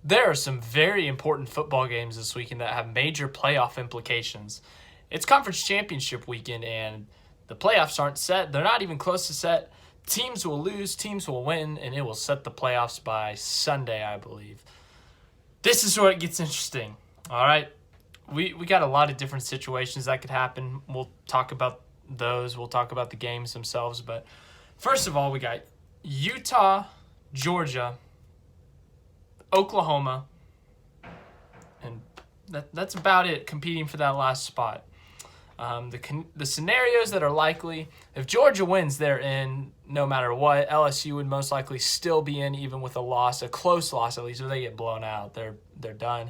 There are some very important football games this weekend that have major playoff implications. It's conference championship weekend, and the playoffs aren't set. They're not even close to set. Teams will lose, teams will win, and it will set the playoffs by Sunday, I believe. This is where it gets interesting. All right, we got a lot of different situations that could happen. We'll talk about those. We'll talk about the games themselves. But first of all, we got Utah, Georgia, Oklahoma, and that's about it competing for that last spot. The scenarios that are likely, if Georgia wins, they're in no matter what. LSU would most likely still be in even with a loss, a close loss at least. If they get blown out, they're done.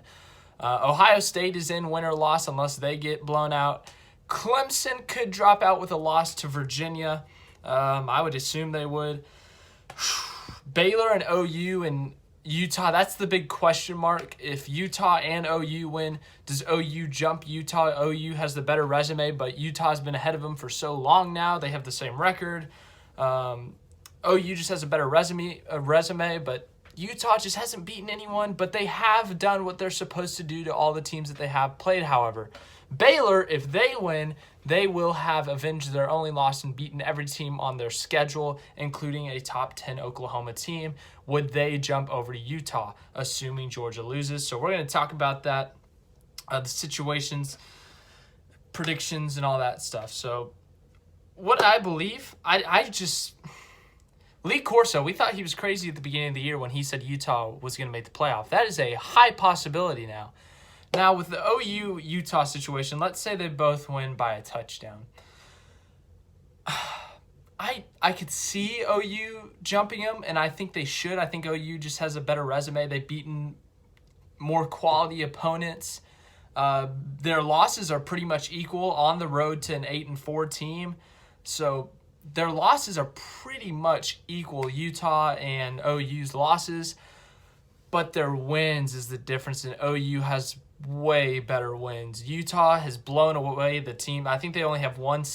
Ohio State is in win or loss unless they get blown out. Clemson could drop out with a loss to Virginia. I would assume they would. Baylor and OU and Utah, that's the big question mark. If Utah and OU win, does OU jump Utah? OU has the better resume, but Utah's been ahead of them for so long now. They have the same record. OU just has a better resume, but Utah just hasn't beaten anyone, but they have done what they're supposed to do to all the teams that they have played, however. Baylor, if they win, they will have avenged their only loss and beaten every team on their schedule, including a top 10 Oklahoma team. Would they jump over to Utah, assuming Georgia loses? So we're going to talk about that, the situations, predictions, and all that stuff. So what I believe, Lee Corso, we thought he was crazy at the beginning of the year when he said Utah was going to make the playoff. That is a high possibility now. Now, with the OU-Utah situation, let's say they both win by a touchdown. I could see OU jumping them, and I think they should. I think OU just has a better resume. They've beaten more quality opponents. Their losses are pretty much equal on the road to an 8-4 team. So their losses are pretty much equal, Utah and OU's losses. But their wins is the difference, and OU has way better wins. Utah has blown away the team. I think they only have one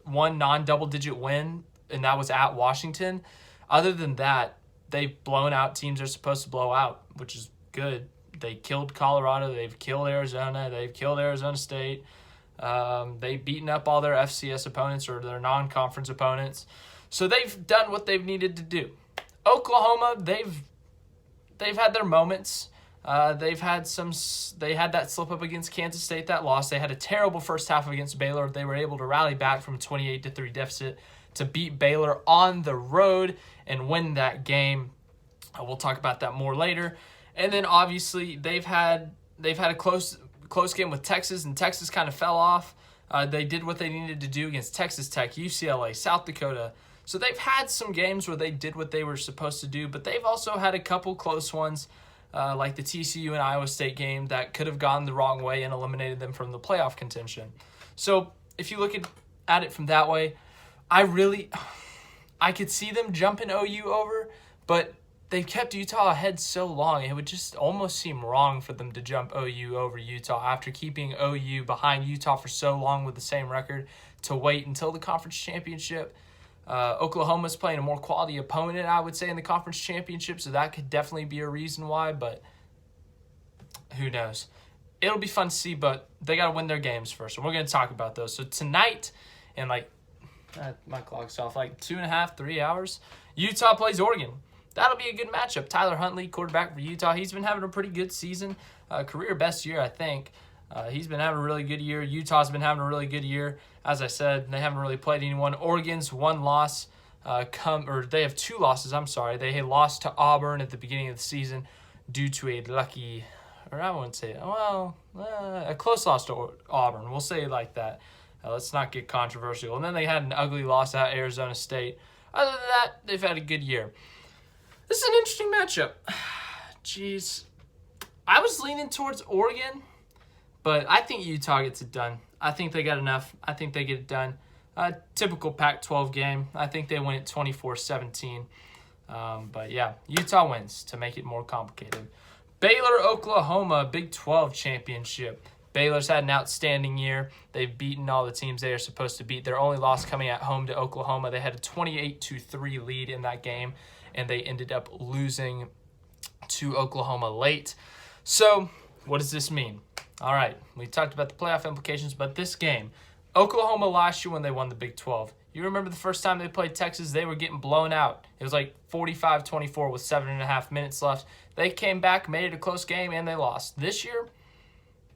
non-double-digit win, and that was at Washington. Other than that, they've blown out teams they're supposed to blow out, which is good. They killed Colorado. They've killed Arizona. They've killed Arizona State. They've beaten up all their FCS opponents or their non-conference opponents. So they've done what they've needed to do. Oklahoma, they've had their moments. They had that slip up against Kansas State, that loss. They had a terrible first half against Baylor. They were able to rally back from a 28-3 deficit to beat Baylor on the road and win that game. We'll talk about that more later. And then obviously they've had a close game with Texas, and Texas kind of fell off. They did what they needed to do against Texas Tech, UCLA, South Dakota. So they've had some games where they did what they were supposed to do, but they've also had a couple close ones. Like the TCU and Iowa State game that could have gone the wrong way and eliminated them from the playoff contention. So if you look at it from that way, I could see them jumping OU over, but they've kept Utah ahead so long, it would just almost seem wrong for them to jump OU over Utah after keeping OU behind Utah for so long with the same record to wait until the conference championship. Oklahoma's playing a more quality opponent, I would say, in the conference championship, so that could definitely be a reason why, but who knows. It'll be fun to see, but they got to win their games first, and we're going to talk about those. So tonight, in my clock's off, 2.5, 3 hours, Utah plays Oregon. That'll be a good matchup. Tyler Huntley, quarterback for Utah, he's been having a pretty good season, career best year, I think. He's been having a really good year. Utah's been having a really good year. As I said, they haven't really played anyone. Oregon's one loss, they have two losses, I'm sorry. They had lost to Auburn at the beginning of the season due to a close loss to Auburn. We'll say it like that. Let's not get controversial. And then they had an ugly loss at Arizona State. Other than that, they've had a good year. This is an interesting matchup. Jeez. I was leaning towards Oregon, but I think Utah gets it done. I think they got enough. I think they get it done. Typical Pac-12 game. I think they win it 24-17. But yeah, Utah wins to make it more complicated. Baylor, Oklahoma, Big 12 championship. Baylor's had an outstanding year. They've beaten all the teams they are supposed to beat. Their only loss coming at home to Oklahoma. They had a 28-3 lead in that game, and they ended up losing to Oklahoma late. So what does this mean? All right, we talked about the playoff implications, but this game, Oklahoma last year when they won the Big 12, you remember the first time they played Texas, they were getting blown out. It was like 45-24 with 7.5 minutes left. They came back, made it a close game, and they lost. This year,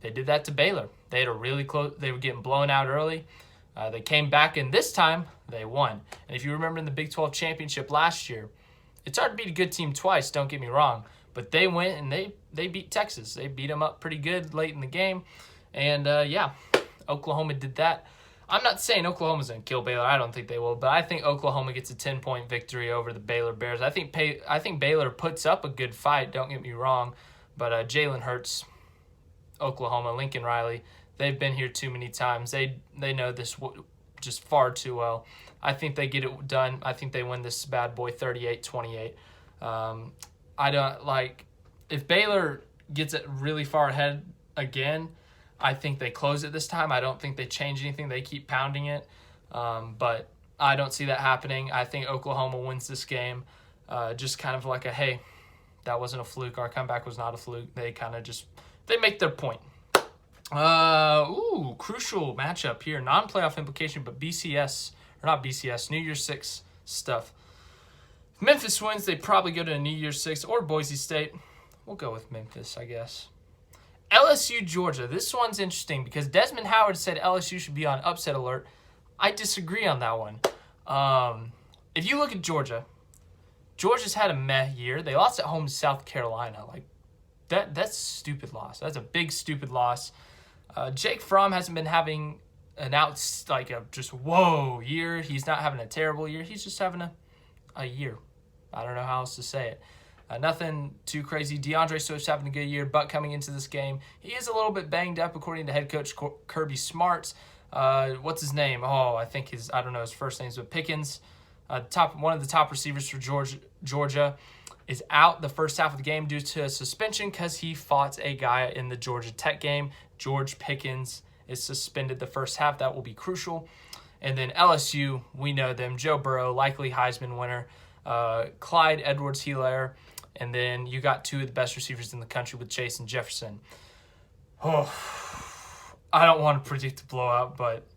they did that to Baylor. They had a really close. They were getting blown out early. They came back, and this time they won. And if you remember in the Big 12 championship last year, it's hard to beat a good team twice. Don't get me wrong, but they went and they beat Texas. They beat them up pretty good late in the game, and yeah, Oklahoma did that. I'm not saying Oklahoma's gonna kill Baylor. I don't think they will, but I think Oklahoma gets a 10-point victory over the Baylor Bears. I think Baylor puts up a good fight. Don't get me wrong, but Jalen Hurts, Oklahoma, Lincoln Riley, they've been here too many times. They know this just far too well. I think they get it done. I think they win this bad boy 38-28. I don't like if Baylor gets it really far ahead again. I think they close it this time. I don't think they change anything. They keep pounding it, but I don't see that happening. I think Oklahoma wins this game, just kind of like a hey, that wasn't a fluke. Our comeback was not a fluke. They kind of they make their point. Crucial matchup here. Non-playoff implication, but BCS, or not BCS, New Year's Six stuff. If Memphis wins, they probably go to a New Year's Six or Boise State. We'll go with Memphis, I guess. LSU, Georgia. This one's interesting because Desmond Howard said LSU should be on upset alert. I disagree on that one. If you look at Georgia, Georgia's had a meh year. They lost at home to South Carolina. Like that's a stupid loss. That's a big stupid loss. Jake Fromm hasn't been having an just whoa year. He's not having a terrible year. He's just having a year. I don't know how else to say it. Nothing too crazy. DeAndre Swift's having a good year, but coming into this game, he is a little bit banged up, according to head coach Kirby Smart. What's his name? I don't know his first name, but Pickens, one of the top receivers for Georgia, is out the first half of the game due to a suspension because he fought a guy in the Georgia Tech game. George Pickens is suspended the first half. That will be crucial. And then LSU, we know them. Joe Burrow, likely Heisman winner. Clyde Edwards-Helaire. And then you got two of the best receivers in the country with Chase and Jefferson. I don't want to predict a blowout, but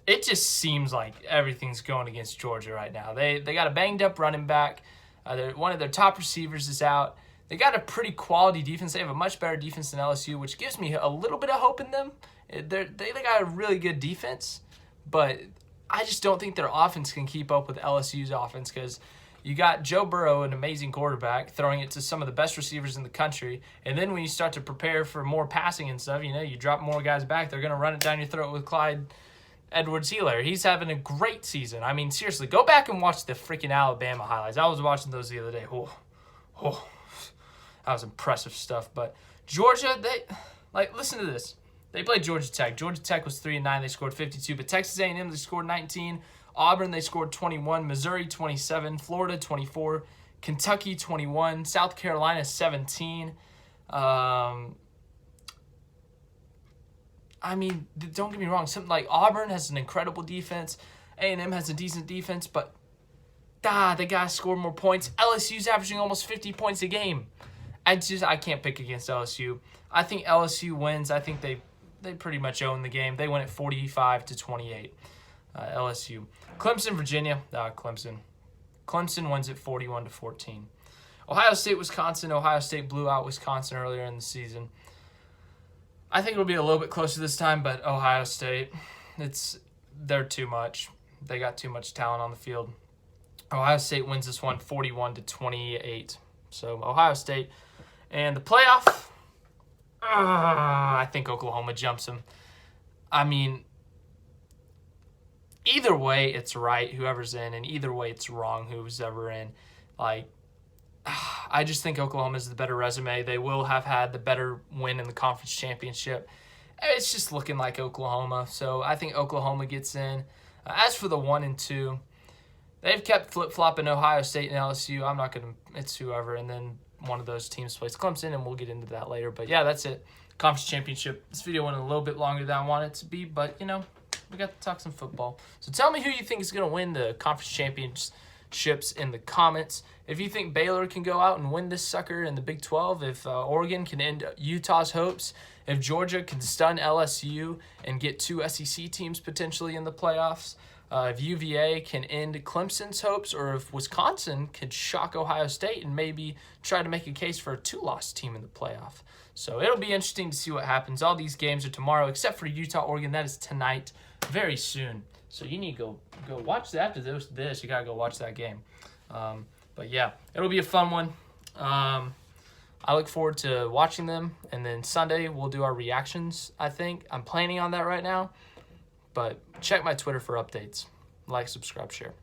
it just seems like everything's going against Georgia right now. They got a banged-up running back. One of their top receivers is out. They got a pretty quality defense. They have a much better defense than LSU, which gives me a little bit of hope in them. They got a really good defense, but I just don't think their offense can keep up with LSU's offense because you got Joe Burrow, an amazing quarterback, throwing it to some of the best receivers in the country. And then when you start to prepare for more passing and stuff, you drop more guys back. They're going to run it down your throat with Clyde Edwards-Helaire. He's having a great season. I mean, seriously, go back and watch the freaking Alabama highlights. I was watching those the other day. That was impressive stuff. But Georgia, listen to this. They played Georgia Tech. Georgia Tech was 3-9. They scored 52. But Texas A&M, they scored 19. Auburn, they scored 21. Missouri, 27. Florida, 24. Kentucky, 21. South Carolina, 17. I mean, don't get me wrong. Something like Auburn has an incredible defense. A&M has a decent defense, but they got to score more points. LSU's averaging almost 50 points a game. I can't pick against LSU. I think LSU wins. I think they pretty much own the game. They win at 45-28. LSU. Clemson, Virginia. Clemson wins at 41-14. Ohio State, Wisconsin. Ohio State blew out Wisconsin earlier in the season. I think it'll be a little bit closer this time, but Ohio State, they're too much. They got too much talent on the field. Ohio State wins this one 41-28. So Ohio State. And the playoff, I think Oklahoma jumps them. I mean, either way, it's right, whoever's in, and either way, it's wrong, who's ever in. I just think Oklahoma is the better resume. They will have had the better win in the conference championship. It's just looking like Oklahoma, so I think Oklahoma gets in. As for the 1 and 2, they've kept flip-flopping Ohio State and LSU. I'm not going to – it's whoever, and then one of those teams plays Clemson, and we'll get into that later. But, yeah, that's it. Conference championship. This video went a little bit longer than I wanted it to be, but, we got to talk some football. So tell me who you think is going to win the conference chips in the comments. If you think Baylor can go out and win this sucker in the Big 12, if Oregon can end Utah's hopes, if Georgia can stun LSU and get 2 SEC teams potentially in the playoffs, if UVA can end Clemson's hopes, or if Wisconsin could shock Ohio State and maybe try to make a case for a 2-loss team in the playoff. So it'll be interesting to see what happens. All these games are tomorrow, except for Utah-Oregon. That is tonight, very soon. So you need to go watch that. After this, you got to go watch that game. But yeah, it'll be a fun one. I look forward to watching them. And then Sunday, we'll do our reactions, I think. I'm planning on that right now. But check my Twitter for updates. Like, subscribe, share.